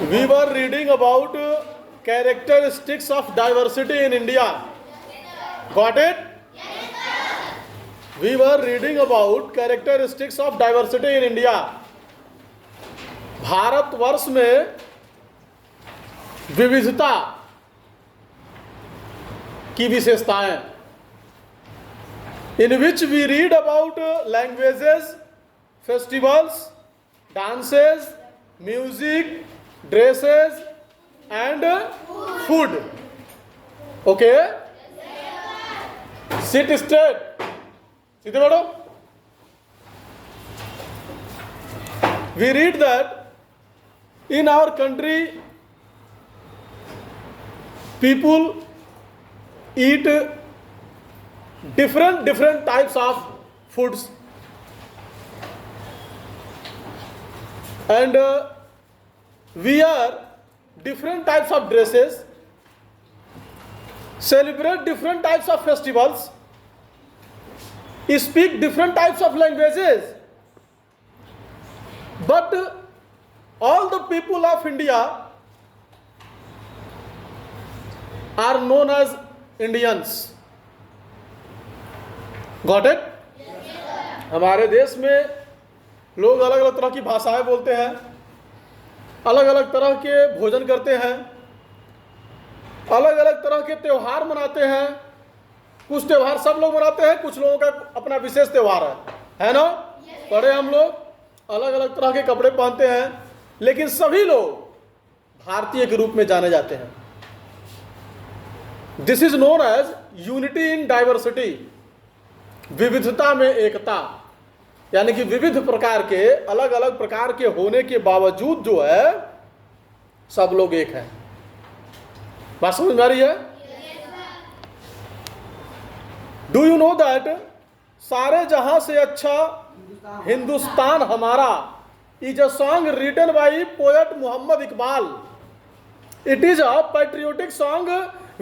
We were reading about characteristics of diversity in India. Got it? We were reading about characteristics of diversity in India. Bharatvarsh में विविधता की विशेषताएं, in which we read about languages, festivals, dances, music, dresses and food. Okay? Sit straight. सीधे बैठो. We read that in our country people eat different types of foods, and wear different types of dresses, celebrate different types of festivals, speak different types of languages, but all the people of India are known as Indians. Got it? हमारे देश में लोग अलग अलग तरह की भाषाएं बोलते हैं, अलग अलग तरह के भोजन करते हैं, अलग अलग तरह के त्योहार मनाते हैं. कुछ त्योहार सब लोग मनाते हैं, कुछ लोगों का अपना विशेष त्योहार है ना? बड़े हम लोग अलग अलग तरह के कपड़े पहनते हैं, लेकिन सभी लोग भारतीय के रूप में जाने जाते हैं. This is known as unity in diversity. विविधता में एकता, यानी कि विविध प्रकार के अलग अलग प्रकार के होने के बावजूद जो है सब लोग एक हैं. बात समझ में आ रही है? डू यू नो दैट सारे जहां से अच्छा हिंदुस्तान हमारा is a song written by poet Mohammad Iqbal. It is a patriotic song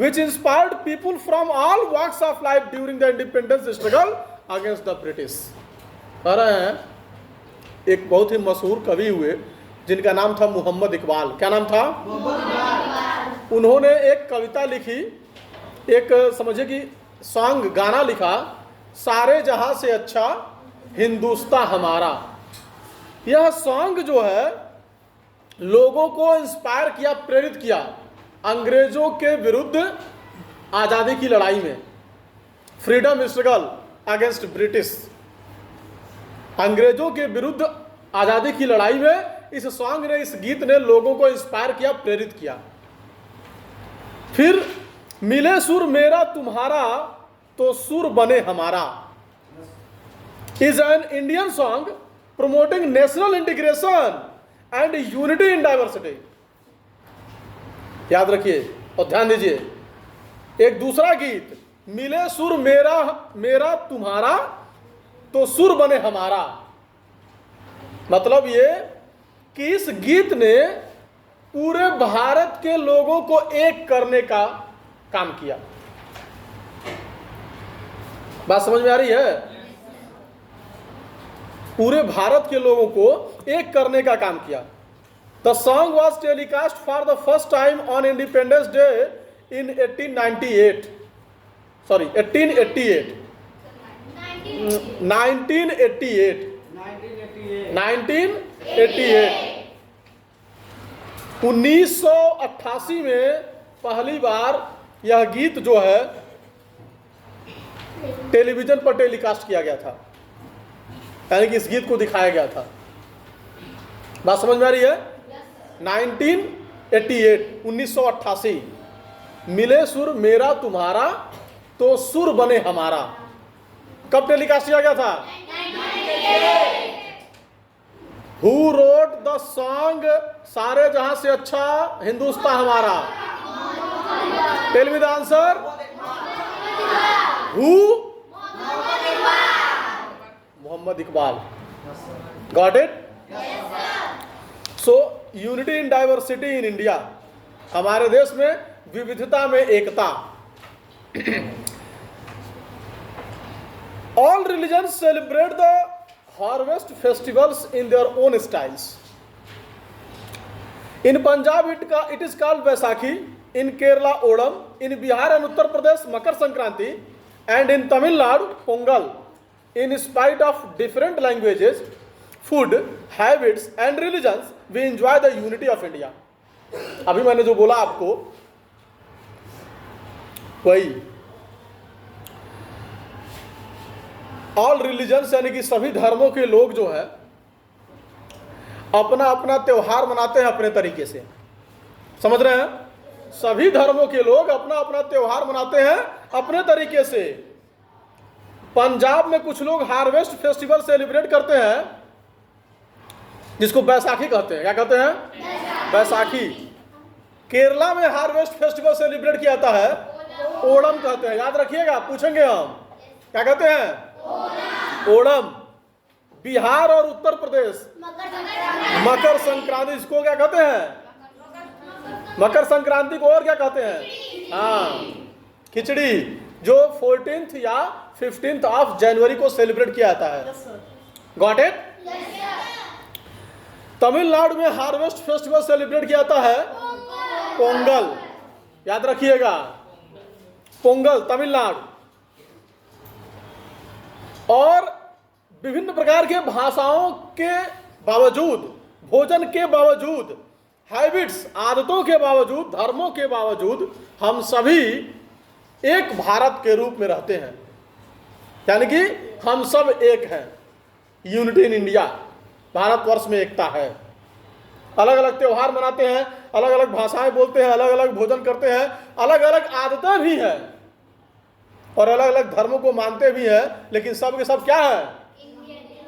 which inspired people from all walks of life during the independence struggle against the British. कह रहे हैं एक बहुत ही मशहूर कवि हुए जिनका नाम था मोहम्मद इकबाल. क्या नाम था? उन्होंने एक कविता लिखी, एक समझिए कि सॉन्ग गाना लिखा, सारे जहां से अच्छा हिंदुस्तान हमारा. यह सॉन्ग जो है लोगों को इंस्पायर किया, प्रेरित किया अंग्रेजों के विरुद्ध आजादी की लड़ाई में, फ्रीडम स्ट्रगल अगेंस्ट ब्रिटिश. अंग्रेजों के विरुद्ध आजादी की लड़ाई में इस सॉन्ग ने, इस गीत ने लोगों को इंस्पायर किया, प्रेरित किया. फिर मिले सुर मेरा तुम्हारा तो सुर बने हमारा is an Indian song promoting national integration and unity in diversity. याद रखिए और ध्यान दीजिए. एक दूसरा गीत मिले सुर मेरा मेरा तुम्हारा तो सुर बने हमारा. मतलब ये कि इस गीत ने पूरे भारत के लोगों को एक करने का काम किया. बात समझ में आ रही है? पूरे भारत के लोगों को एक करने का काम किया. The song was telecast for the first time on Independence Day in 1898. Sorry, 1888. 1988. 1988 में पहली बार यह गीत जो है टेलीविजन पर टेलीकास्ट किया गया था, यानी कि इस गीत को दिखाया गया था. बात समझ में आ रही है? 1988 1988 मिले सुर मेरा तुम्हारा तो सुर बने हमारा. कब टेलीकास्ट किया गया था? हु रोट द सॉन्ग सारे जहां से अच्छा हिंदुस्तान हमारा? Tell me the answer. Who? Mohammad Iqbal. Got it? So unity in diversity in India. हमारे देश में विविधता में एकता. All religions celebrate the harvest festivals in their own styles. In Punjab it is called Baisakhi, in Kerala Onam, in Bihar and Uttar Pradesh Makar Sankranti, and in Tamil Nadu Pongal. In spite of different languages, food, habits and religions, we enjoy the unity of India. अभी मैंने जो बोला आपको वही, all religions यानी कि सभी धर्मों के लोग जो है अपना अपना त्योहार मनाते हैं अपने तरीके से. समझ रहे हैं? सभी धर्मों के लोग अपना अपना त्योहार मनाते हैं अपने तरीके से. पंजाब में कुछ लोग हार्वेस्ट फेस्टिवल सेलिब्रेट करते हैं जिसको बैसाखी कहते हैं. क्या कहते हैं? बैसाखी. केरला में हार्वेस्ट फेस्टिवल सेलिब्रेट किया जाता है, ओणम कहते हैं. याद रखिएगा, पूछेंगे हम. क्या कहते हैं? ओणम. बिहार और उत्तर प्रदेश मकर संक्रांति, इसको क्या कहते हैं? मकर संक्रांति को और क्या कहते हैं? हाँ, खिचड़ी, जो 14th या 15th ऑफ जनवरी को सेलिब्रेट किया जाता है. Got it? तमिलनाडु में हार्वेस्ट फेस्टिवल सेलिब्रेट किया जाता है पोंगल. याद रखिएगा, पोंगल तमिलनाडु. और विभिन्न प्रकार के भाषाओं के बावजूद, भोजन के बावजूद, हैबिट्स आदतों के बावजूद, धर्मों के बावजूद हम सभी एक भारत के रूप में रहते हैं. यानी कि हम सब एक हैं. Unity in India. भारतवर्ष में एकता है. अलग अलग त्योहार मनाते हैं, अलग अलग भाषाएं बोलते हैं, अलग अलग भोजन करते हैं, अलग अलग आदतें भी हैं और अलग अलग धर्मों को मानते भी हैं, लेकिन सब के सब क्या है?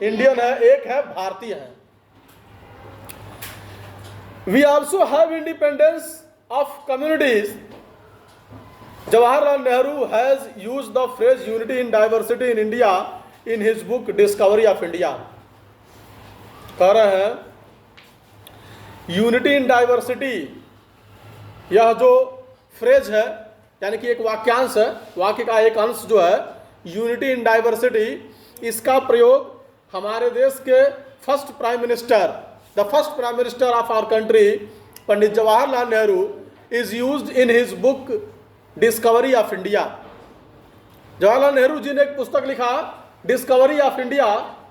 इंडियन है, एक है, भारतीय है. We also have independence of communities. Jawaharlal Nehru has use the phrase unity in diversity in India in his book Discovery of India. कह रहे हैं यूनिटी इन डाइवर्सिटी, यह जो फ्रेज है यानी कि एक वाक्यांश है, वाक्य का एक अंश जो है, यूनिटी इन डाइवर्सिटी, इसका प्रयोग हमारे देश के first prime minister, the first prime minister of our country, Pandit Jawaharlal Nehru, is used in his book Discovery of India. Jawaharlal Nehru ji ने एक पुस्तक लिखा डिस्कवरी ऑफ इंडिया,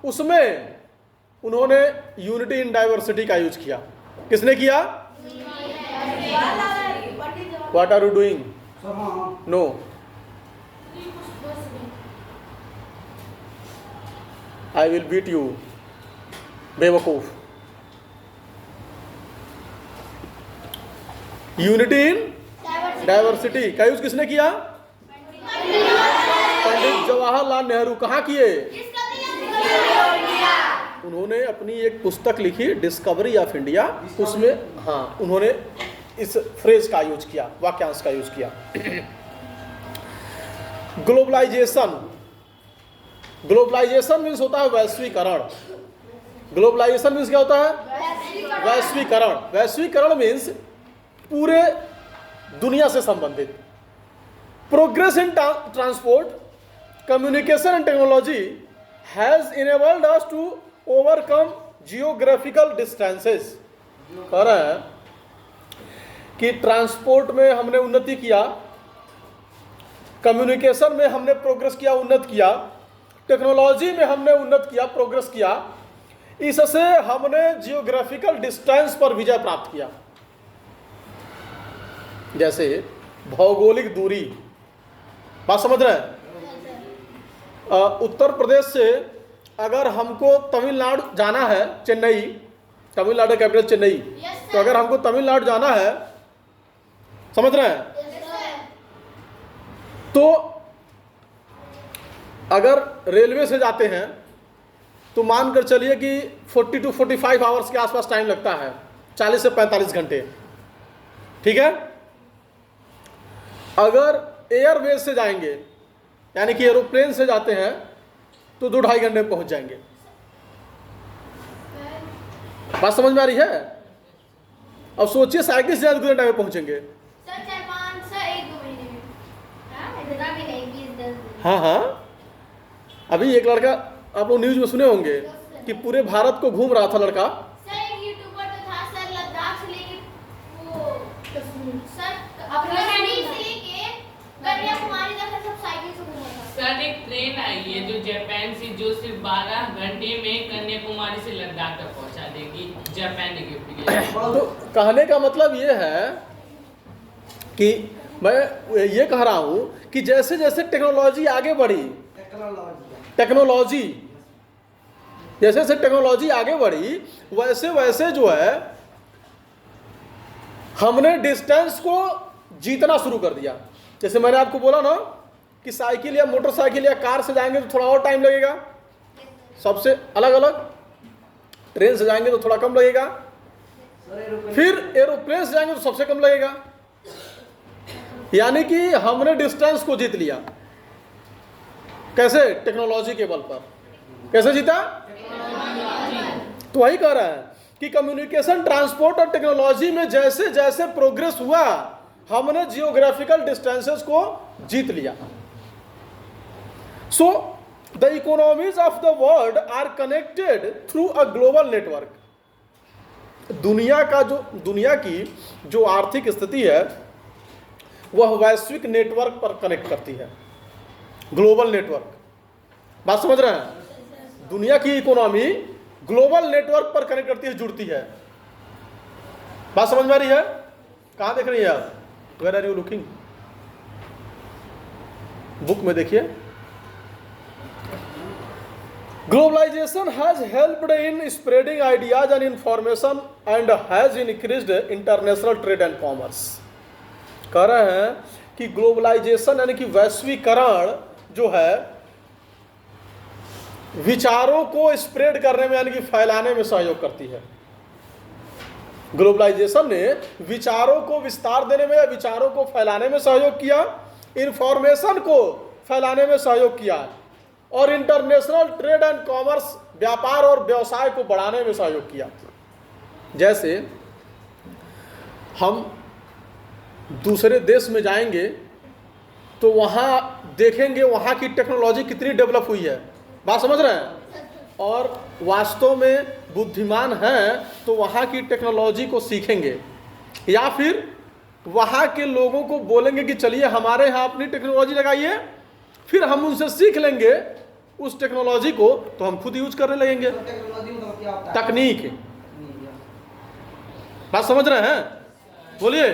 उसमें उन्होंने यूनिटी इन डाइवर्सिटी का यूज किया. किसने किया? What are you doing? No. I will beat you, बेवकूफ. यूनिटी इन डाइवर्सिटी का यूज किसने किया? पंडित जवाहरलाल नेहरू. कहाँ किए? उन्होंने अपनी एक पुस्तक लिखी डिस्कवरी ऑफ इंडिया, उसमें हाँ उन्होंने इस फ्रेज का यूज किया, वाक्यांश का यूज किया. ग्लोबलाइजेशन. ग्लोबलाइजेशन मीन्स होता है वैश्वीकरण. ग्लोबलाइजेशन मीन्स क्या होता है? वैश्वीकरण. वैश्वीकरण मीन्स पूरे दुनिया से संबंधित. Progress in transport, communication and technology has enabled us to overcome geographical distances. कह रहे हैं कि ट्रांसपोर्ट में हमने उन्नति किया, कम्युनिकेशन में हमने प्रोग्रेस किया, उन्नत किया, टेक्नोलॉजी में हमने उन्नत किया, प्रोग्रेस किया. इससे हमने जियोग्राफिकल डिस्टेंस पर विजय प्राप्त किया. जैसे भौगोलिक दूरी, बात समझ रहे हैं? उत्तर प्रदेश से अगर हमको तमिलनाडु जाना है, चेन्नई, तमिलनाडु कैपिटल चेन्नई, तो अगर हमको तमिलनाडु जाना है, समझ रहे हैं, तो अगर रेलवे से जाते हैं तो मानकर चलिए कि 40 to 45 आवर्स के आसपास टाइम लगता है, 40 से 45 घंटे. ठीक है. अगर एयरवेज से जाएंगे यानी कि एरोप्लेन से जाते हैं तो 2-2.5 घंटे में पहुंच जाएंगे. बात समझ में आ रही है? अब सोचिए साइकिल से कितने टाइम में पहुंचेंगे? हाँ हाँ. अभी एक लड़का, आप लोग न्यूज में सुने होंगे कि पूरे भारत को घूम रहा था लड़का. ट्रेन आई है जो जापान से, जो सिर्फ 12 घंटे में कन्याकुमारी से लद्दाख तक पहुंचा देगी। जापान ने गिफ्ट किया। तो कहने का मतलब ये है कि मैं ये कह रहा हूं कि जैसे जैसे टेक्नोलॉजी आगे बढ़ी, टेक्नोलॉजी जैसे जैसे टेक्नोलॉजी आगे बढ़ी, वैसे वैसे जो है हमने डिस्टेंस को जीतना शुरू कर दिया। जैसे मैंने आपको बोला ना कि साइकिल या मोटरसाइकिल या कार से जाएंगे तो थोड़ा और टाइम लगेगा, सबसे अलग अलग। ट्रेन से जाएंगे तो थोड़ा कम लगेगा, फिर एरोप्लेन से जाएंगे तो सबसे कम लगेगा। यानी कि हमने डिस्टेंस को जीत लिया। कैसे? टेक्नोलॉजी के बल पर। कैसे जीता? तो वही कह रहा है कि कम्युनिकेशन, ट्रांसपोर्ट और टेक्नोलॉजी में जैसे जैसे प्रोग्रेस हुआ, हमने जियोग्राफिकल डिस्टेंसेस को जीत लिया। So the economies of the world are connected through a global network. दुनिया की जो आर्थिक स्थिति है वह वैश्विक नेटवर्क पर कनेक्ट करती है, ग्लोबल नेटवर्क। बात समझ रहे हैं? दुनिया की इकोनॉमी ग्लोबल नेटवर्क पर कनेक्ट करती है, जुड़ती है। बात समझ में आ रही है? कहां देख रही है आप? Where are you looking? Book में देखिए। Globalisation has helped in spreading ideas and information and has increased international trade and commerce. कह रहे हैं कि ग्लोबलाइजेशन यानी कि वैश्वीकरण जो है विचारों को स्प्रेड करने में यानी कि फैलाने में सहयोग करती है। ग्लोबलाइजेशन ने विचारों को विस्तार देने में या विचारों को फैलाने में सहयोग किया, इंफॉर्मेशन को फैलाने में सहयोग किया, और इंटरनेशनल ट्रेड एंड कॉमर्स, व्यापार और व्यवसाय को बढ़ाने में सहयोग किया। जैसे हम दूसरे देश में जाएंगे तो वहाँ देखेंगे वहाँ की टेक्नोलॉजी कितनी डेवलप हुई है। बात समझ रहे हैं? और वास्तव में बुद्धिमान हैं तो वहाँ की टेक्नोलॉजी को सीखेंगे, या फिर वहाँ के लोगों को बोलेंगे कि चलिए हमारे यहाँ अपनी टेक्नोलॉजी लगाइए, फिर हम उनसे सीख लेंगे उस टेक्नोलॉजी को तो हम खुद यूज करने लगेंगे। तकनीक। बात समझ रहे हैं? बोलिए।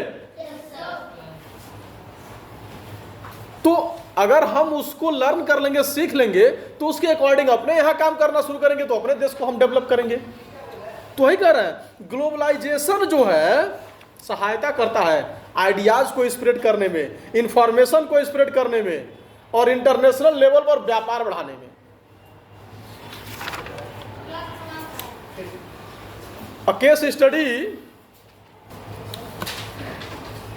तो अगर हम उसको लर्न कर लेंगे, सीख लेंगे, तो उसके अकॉर्डिंग अपने यहाँ काम करना शुरू करेंगे तो अपने देश को हम डेवलप करेंगे। तो वही कह रहे हैं ग्लोबलाइजेशन जो है सहायता करता है आइडियाज को स्प्रेड करने में, इंफॉर्मेशन को स्प्रेड करने में, और इंटरनेशनल लेवल पर व्यापार बढ़ाने में। A case study,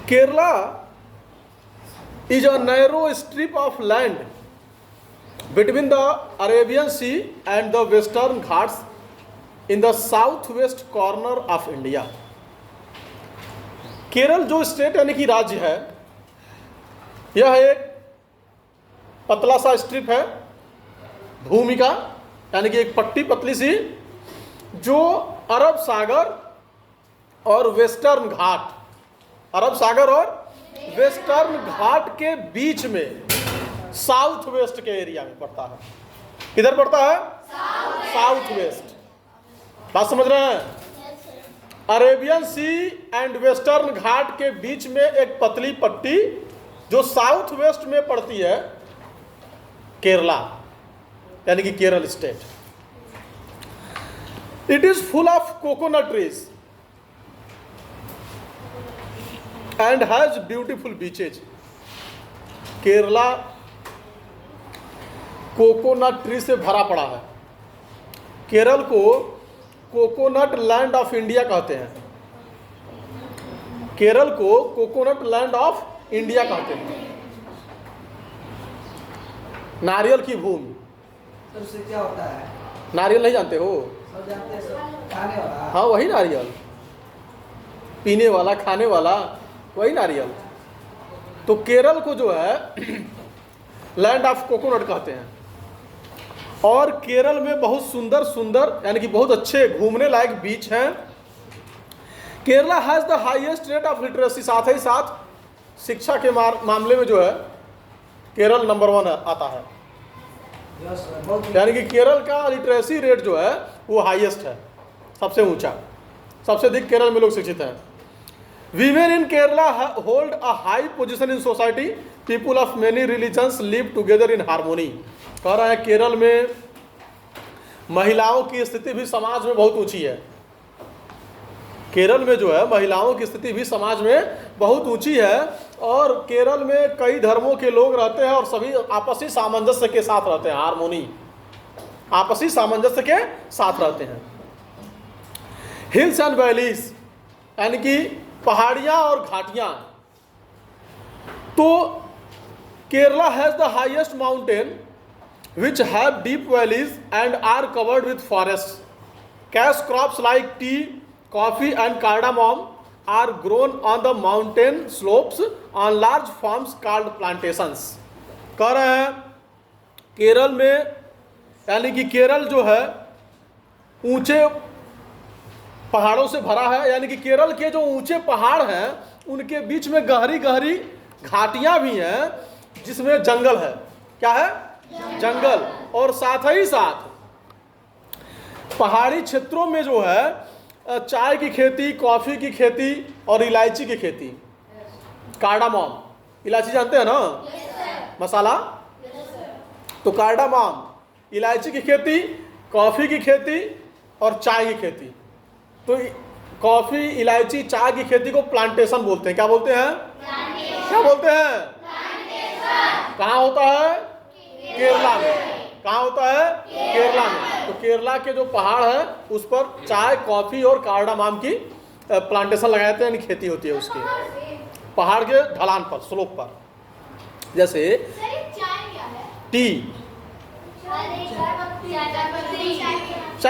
Kerala is a narrow strip of land between the Arabian Sea and the Western Ghats in the southwest corner of India. Kerala जो स्टेट यानी कि राज्य है, यह एक पतला सा स्ट्रिप है भूमि का, यानी कि एक पट्टी पतली सी, जो अरब सागर और वेस्टर्न घाट, अरब सागर और वेस्टर्न घाट के बीच में साउथ वेस्ट के एरिया में पड़ता है। किधर पड़ता है? South west. बात समझ रहे हैं? अरेबियन सी एंड वेस्टर्न घाट के बीच में एक पतली पट्टी जो साउथ वेस्ट में पड़ती है, केरला यानी कि Kerala state. It is full of coconut trees and has beautiful beaches. Kerala coconut tree से भरा पड़ा है। केरल को कोकोनट लैंड ऑफ इंडिया कहते हैं। केरल को कोकोनट लैंड ऑफ इंडिया कहते हैं। नारियल की भूमि। सर उससे क्या होता है? नारियल नहीं जानते हो? सब जानते हैं, सब खाने वाला। हाँ वही नारियल, पीने वाला, खाने वाला, वही नारियल। तो केरल को जो है लैंड ऑफ कोकोनट कहते हैं। और केरल में बहुत सुंदर सुंदर यानी कि बहुत अच्छे घूमने लायक बीच हैं। Kerala has the highest rate of literacy. साथ ही साथ शिक्षा के मामले में जो है केरल नंबर 1 आता है। यस सर, बहुत यानी कि केरल का लिटरेसी रेट जो है वो हाईएस्ट है, सबसे ऊंचा, सबसे अधिक केरल में लोग शिक्षित हैं। Women in Kerala hold a high position in society, people of many religions live together in harmony. कह रहा है केरल में महिलाओं की स्थिति भी समाज में बहुत ऊंची है। केरल में जो है महिलाओं की स्थिति भी समाज में बहुत ऊंची है, और केरल में कई धर्मों के लोग रहते हैं और सभी आपसी सामंजस्य के साथ रहते हैं, हार्मोनी, आपसी सामंजस्य के साथ रहते हैं। हिल्स एंड वैलीज यानी कि पहाड़ियां और घाटियां, तो Kerala has the highest mountain which have deep valleys and are covered with forests. Cash crops like tea, coffee and cardamom are grown on the mountain slopes on large farms called plantations. कह रहे हैं केरल में, यानी कि केरल जो है ऊंचे पहाड़ों से भरा है, यानी कि केरल के जो ऊंचे पहाड़ हैं उनके बीच में गहरी गहरी घाटियां भी हैं जिसमें जंगल है। क्या है? जंगल। और साथ ही साथ पहाड़ी क्षेत्रों में जो है चाय की खेती, कॉफी की खेती और इलायची की खेती। कार्डामम, इलायची जानते हैं ना? मसाला। तो कार्डामम, इलायची की खेती, कॉफी की खेती और चाय की खेती। तो कॉफी, इलायची, चाय की खेती को प्लांटेशन बोलते हैं। क्या बोलते हैं? क्या बोलते हैं? कहाँ होता है? केरला में। कहाँ होता है? केरला में। तो केरला के जो पहाड़ है उस पर चाय, कॉफी और कार्डामम की प्लांटेशन लगाए जाते हैं, यानी खेती होती है उसकी, पहाड़ के ढलान पर, स्लोप पर। जैसे टी, चाय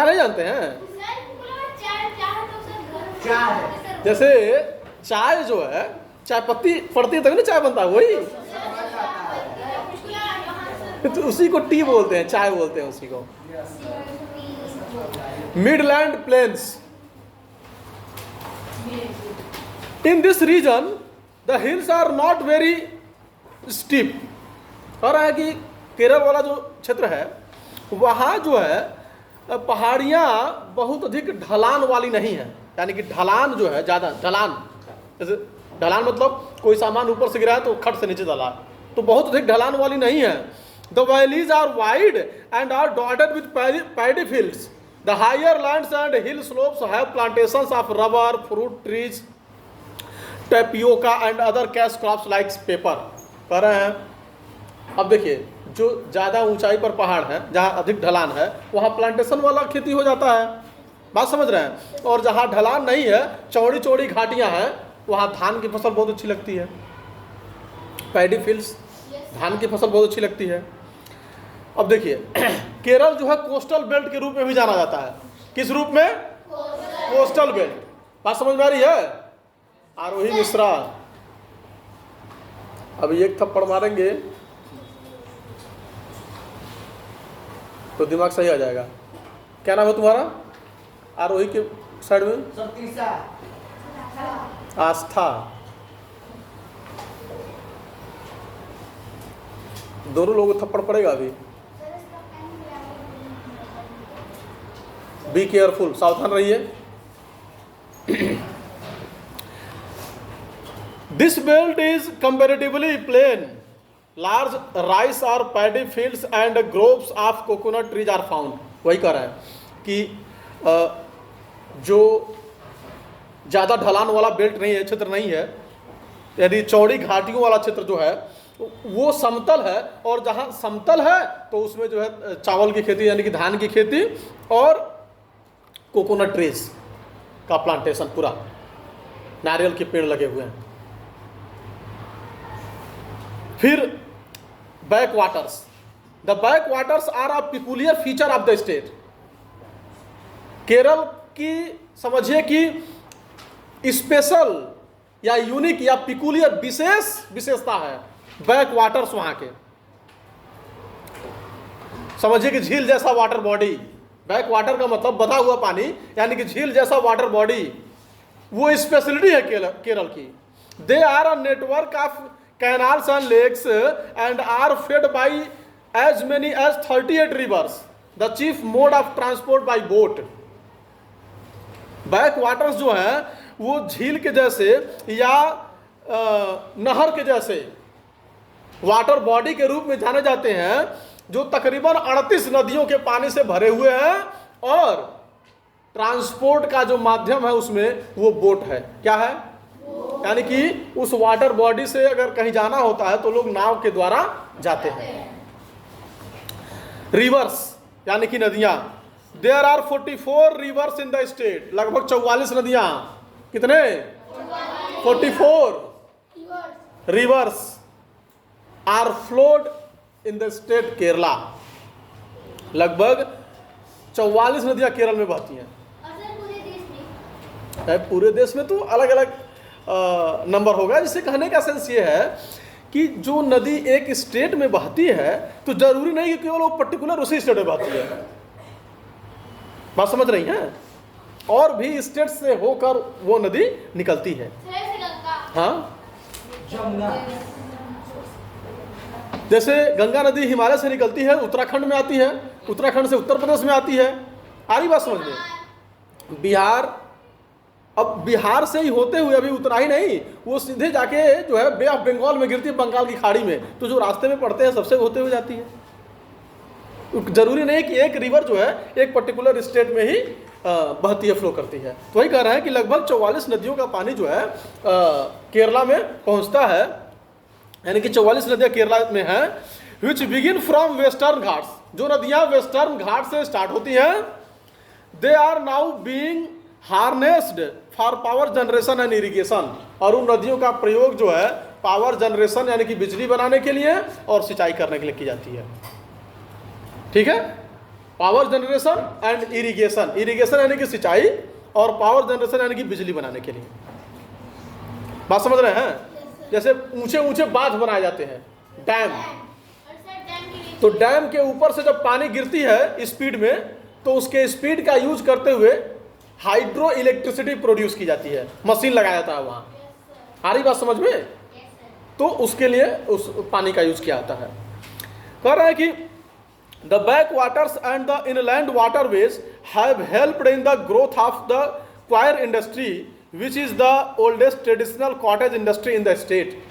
नहीं जानते हैं? जैसे चाय जो है, चाय पत्ती पड़ती है तभी ना चाय बनता है, वही तो उसी को टी बोलते हैं, चाय बोलते हैं उसी को। Midland plains, in this region the hills are not very steep. कह रहा है कि केरल वाला जो क्षेत्र है वहाँ जो है पहाड़ियाँ बहुत अधिक ढलान वाली नहीं है, यानी कि ढलान जो है ज़्यादा, ढलान जैसे ढलान मतलब कोई सामान ऊपर से गिरा है तो खट से नीचे डाला, तो बहुत अधिक ढलान वाली नहीं है। The valleys are wide and are dotted with paddy fields. The higher lands and hill slopes have plantations of rubber, fruit trees, tapioca and other cash crops like pepper. कह रहे हैं, अब देखिए जो ज़्यादा ऊंचाई पर पहाड़ है, जहाँ अधिक ढलान है, वहाँ प्लांटेशन वाला खेती हो जाता है। बात समझ रहे हैं? और जहाँ ढलान नहीं है, चौड़ी चौड़ी घाटियाँ हैं, वहाँ धान की फसल बहुत अच्छी लगती है। पैडी फील्ड्स, धान की फसल बहुत अच्छी लगती है। अब देखिए केरल जो है कोस्टल बेल्ट के रूप में भी जाना जाता है। किस रूप में? Coastal belt. बात समझ में आ रही है? आरोही मिश्रा, अभी एक थप्पड़ मारेंगे तो दिमाग सही आ जाएगा। क्या नाम है तुम्हारा? आरोही के साइड में? आस्था। दोनों लोगों को थप्पड़ पड़ेगा अभी। बी केयरफुल, सावधान रहिए। This belt is comparatively plain, large rice और paddy fields and groves of coconut trees are found. वही कह रहा है कि जो ज़्यादा ढलान वाला बेल्ट नहीं है, क्षेत्र नहीं है, यदि चौड़ी घाटियों वाला क्षेत्र जो है वो समतल है, और जहाँ समतल है तो उसमें जो है चावल की खेती यानी कि धान की खेती और कोकोनट ट्रीज का प्लांटेशन, पूरा नारियल के पेड़ लगे हुए हैं। फिर backwaters, the backwaters are a peculiar feature of the state. Kerala की समझिए कि स्पेशल या यूनिक या पिकुलियर विशेषता है बैक वाटर्स वहां के। समझिए कि झील जैसा वाटर बॉडी, बैक वाटर का मतलब बधा हुआ पानी, यानी कि झील जैसा वाटर बॉडी, वो स्पेशलिटी है केरल की। They are a network of canals and lakes and are fed by as many as 38 rivers. The chief mode of transport by boat. Back waters जो है वो झील के जैसे या नहर के जैसे वाटर बॉडी के रूप में जाने जाते हैं, जो तकरीबन 38 नदियों के पानी से भरे हुए हैं, और ट्रांसपोर्ट का जो माध्यम है उसमें वो बोट है। क्या है? यानी कि उस वाटर बॉडी से अगर कहीं जाना होता है तो लोग नाव के द्वारा जाते हैं। रिवर्स यानी कि नदियां। There are 44 rivers in the state. लगभग 44 नदियां। कितने? 44 rivers are flowed in the state Kerala. लगभग 44 नदियां केरल में बहती हैं। पूरे देश में तो अलग अलग नंबर होगा। जिसे कहने का सेंस ये है कि जो नदी एक स्टेट में बहती है तो जरूरी नहीं कि केवल वो पर्टिकुलर उसी स्टेट में बहती है। बात समझ रही हैं? और भी स्टेट से होकर वो नदी निकलती है। हाँ, जमुना। जैसे गंगा नदी हिमालय से निकलती है, उत्तराखंड में आती है, उत्तराखंड से उत्तर प्रदेश में आती है। आ रही बात समझ में? बिहार, अब बिहार से ही होते हुए अभी उतना ही नहीं, वो सीधे जाके जो है बे ऑफ बंगाल में गिरती है, बंगाल की खाड़ी में। तो जो रास्ते में पड़ते हैं सबसे होते हुए जाती है। जरूरी नहीं कि एक रिवर जो है एक पर्टिकुलर स्टेट में ही बहती है, फ्लो करती है। तो वही कह रहे हैं कि लगभग 44 नदियों का पानी जो है केरला में पहुंचता है। यानी कि 44 नदियां केरला में हैं, which begin from Western Ghats. जो नदियां वेस्टर्न घाट से स्टार्ट होती हैं, they are now being harnessed for power generation and irrigation. और उन नदियों का प्रयोग जो है पावर जनरेशन यानी कि बिजली बनाने के लिए और सिंचाई करने के लिए की जाती है। ठीक है? Power generation and irrigation. Irrigation यानी कि सिंचाई, और पावर जनरेशन यानी कि बिजली बनाने के लिए। बात समझ रहे हैं? जैसे ऊंचे ऊंचे बांध बनाए जाते हैं, डैम। तो डैम के ऊपर से जब पानी गिरती है स्पीड में, तो उसके स्पीड का यूज करते हुए हाइड्रो इलेक्ट्रिसिटी प्रोड्यूस की जाती है। मशीन लगाया जाता है वहां। आ रही बात समझ में? तो उसके लिए उस पानी का यूज किया जाता है। कह रहे हैं कि the backwaters and the inland waterways have helped in the growth of the coir industry, which is the oldest traditional cottage industry in the state.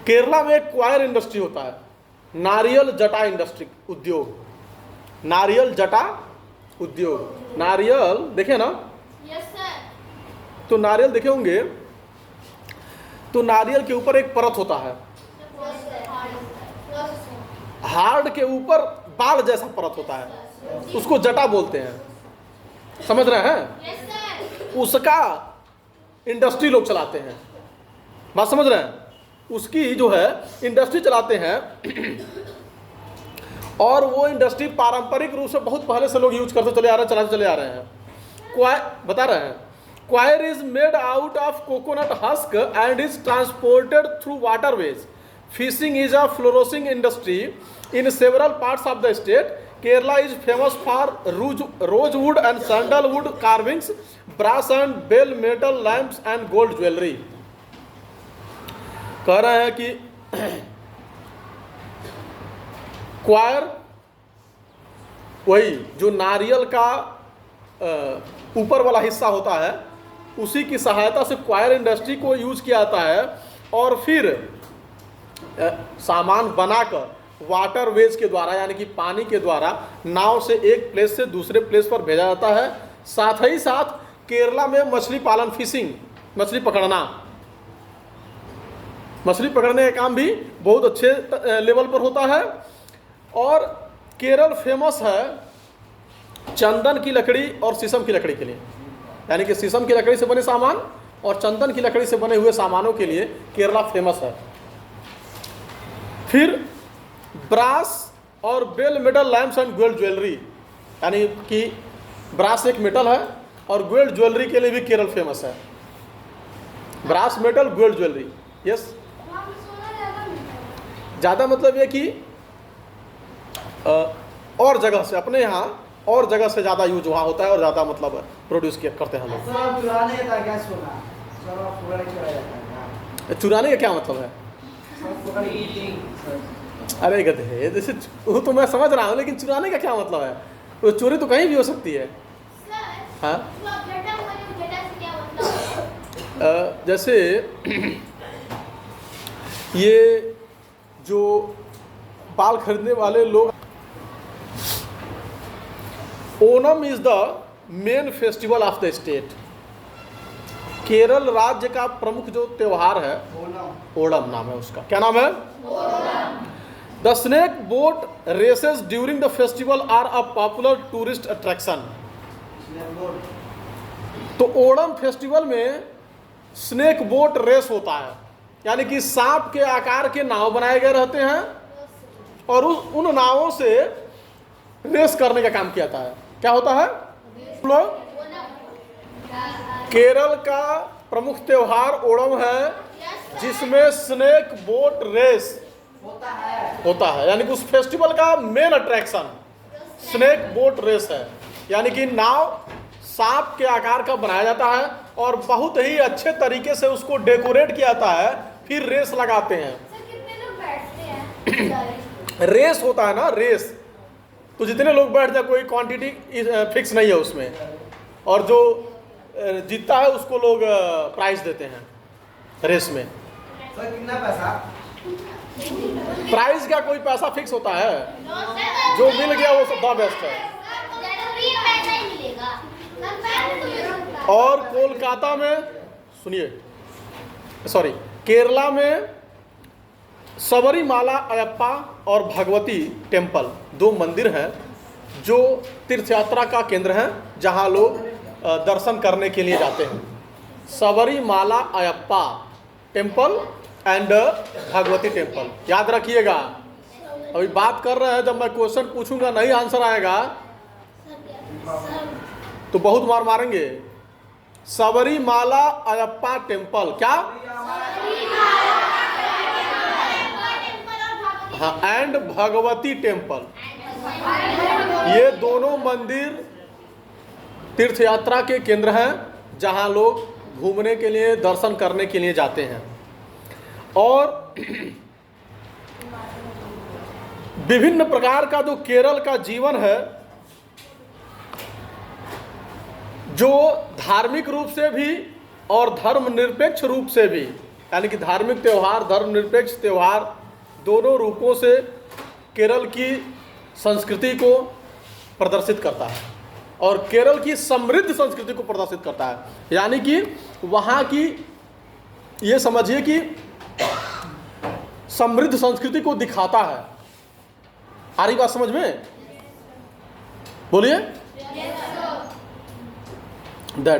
Kerala में एक क्वायर इंडस्ट्री होता है, नारियल जटा इंडस्ट्री उद्योग। नारियल जटा उद्योग। नारियल देखे ना? Yes sir. तो नारियल देखे होंगे, तो नारियल के ऊपर एक परत होता है, हार्ड के ऊपर बाल जैसा परत होता है, उसको जटा बोलते हैं। समझ रहे हैं? Yes sir. उसका इंडस्ट्री लोग चलाते हैं। बात समझ रहे हैं? उसकी जो है इंडस्ट्री चलाते हैं, और वो इंडस्ट्री पारंपरिक रूप से बहुत पहले से लोग यूज करते चले आ रहे हैं, चलाते चले आ रहे हैं। बता रहे हैं, coir is made out of coconut husk and is transported through waterways. Fishing is a flourishing industry in several parts of the state. Kerala is famous for rosewood and sandalwood carvings, brass and bell metal lamps and gold jewellery. कह रहे हैं कि क्वायर, वही जो नारियल का ऊपर वाला हिस्सा होता है, उसी की सहायता से क्वायर इंडस्ट्री को यूज किया जाता है, और फिर सामान बनाकर वाटरवेज के द्वारा यानी कि पानी के द्वारा नाव से एक प्लेस से दूसरे प्लेस पर भेजा जाता है। साथ ही साथ केरला में मछली पालन, फिशिंग, मछली पकड़ना, मछली पकड़ने का काम भी बहुत अच्छे लेवल पर होता है। और केरल फेमस है चंदन की लकड़ी और शीशम की लकड़ी के लिए। यानी कि शीशम की लकड़ी से बने सामान और चंदन की लकड़ी से बने हुए सामानों के लिए केरला फेमस है। फिर ब्रास और bell metal lamps and gold jewellery, यानी कि ब्रास एक मेटल है और गोल्ड ज्वेलरी के लिए भी केरल फेमस है। Brass metal gold jewellery, yes. ज़्यादा मतलब ये कि और जगह से, अपने यहाँ और जगह से ज़्यादा यूज वहाँ होता है और ज़्यादा मतलब प्रोड्यूस करते हैं लोग। चुराने का क्या सोना? चुराने का क्या मतलब है? अरे गधे, जैसे वो तो मैं समझ रहा हूँ, लेकिन चुराने का क्या मतलब है? वो चोरी तो कहीं भी हो सकती है। हाँ, जैसे ये जो बाल खरीदने वाले लोग, Onam is the main festival of the state. Kerala राज्य का प्रमुख जो त्योहार है ओणम नाम है उसका। क्या नाम है? The snake boat races during the festival are a popular tourist attraction. तो ओणम फेस्टिवल में स्नेक बोट रेस होता है, यानी कि सांप के आकार के नाव बनाए गए रहते हैं और उन नावों से रेस करने का काम किया जाता है। क्या होता है? लोग, केरल का प्रमुख त्योहार ओणम है, जिसमें स्नेक बोट रेस होता है, यानी कि उस फेस्टिवल का main attraction snake boat race है। यानी कि नाव सांप के आकार का बनाया जाता है और बहुत ही अच्छे तरीके से उसको डेकोरेट किया जाता है, फिर रेस लगाते हैं। कितने लोग बैठते हैं? रेस होता है ना, रेस, तो जितने लोग बैठ जाए, कोई क्वांटिटी फिक्स नहीं है उसमें, और जो जीतता है उसको लोग प्राइज देते हैं रेस में। सर कितना पैसा? प्राइज का कोई पैसा फिक्स होता है? जो मिल गया वो सब द बेस्ट है। और कोलकाता में, सुनिए, सॉरी, केरला में सबरीमाला अयप्पा और भगवती टेम्पल, दो मंदिर हैं जो तीर्थयात्रा का केंद्र हैं, जहां लोग दर्शन करने के लिए जाते हैं। Sabarimala Ayyappa temple and Bhagwati temple, याद रखिएगा। अभी बात कर रहे हैं, जब मैं क्वेश्चन पूछूंगा नहीं आंसर आएगा तो बहुत मार मारेंगे। सबरीमाला अयप्पा टेम्पल, क्या? हाँ, एंड भगवती टेम्पल, ये दोनों मंदिर तीर्थ यात्रा के केंद्र हैं, जहां लोग घूमने के लिए, दर्शन करने के लिए जाते हैं। और विभिन्न प्रकार का जो केरल का जीवन है, जो धार्मिक रूप से भी और धर्मनिरपेक्ष रूप से भी, यानी कि धार्मिक त्यौहार, धर्मनिरपेक्ष त्यौहार, दोनों रूपों से केरल की संस्कृति को प्रदर्शित करता है और केरल की समृद्ध संस्कृति को प्रदर्शित करता है। यानी कि वहाँ की, ये समझिए कि समृद्ध संस्कृति को दिखाता है। आ रही बात समझ में? बोलिए। दैट्स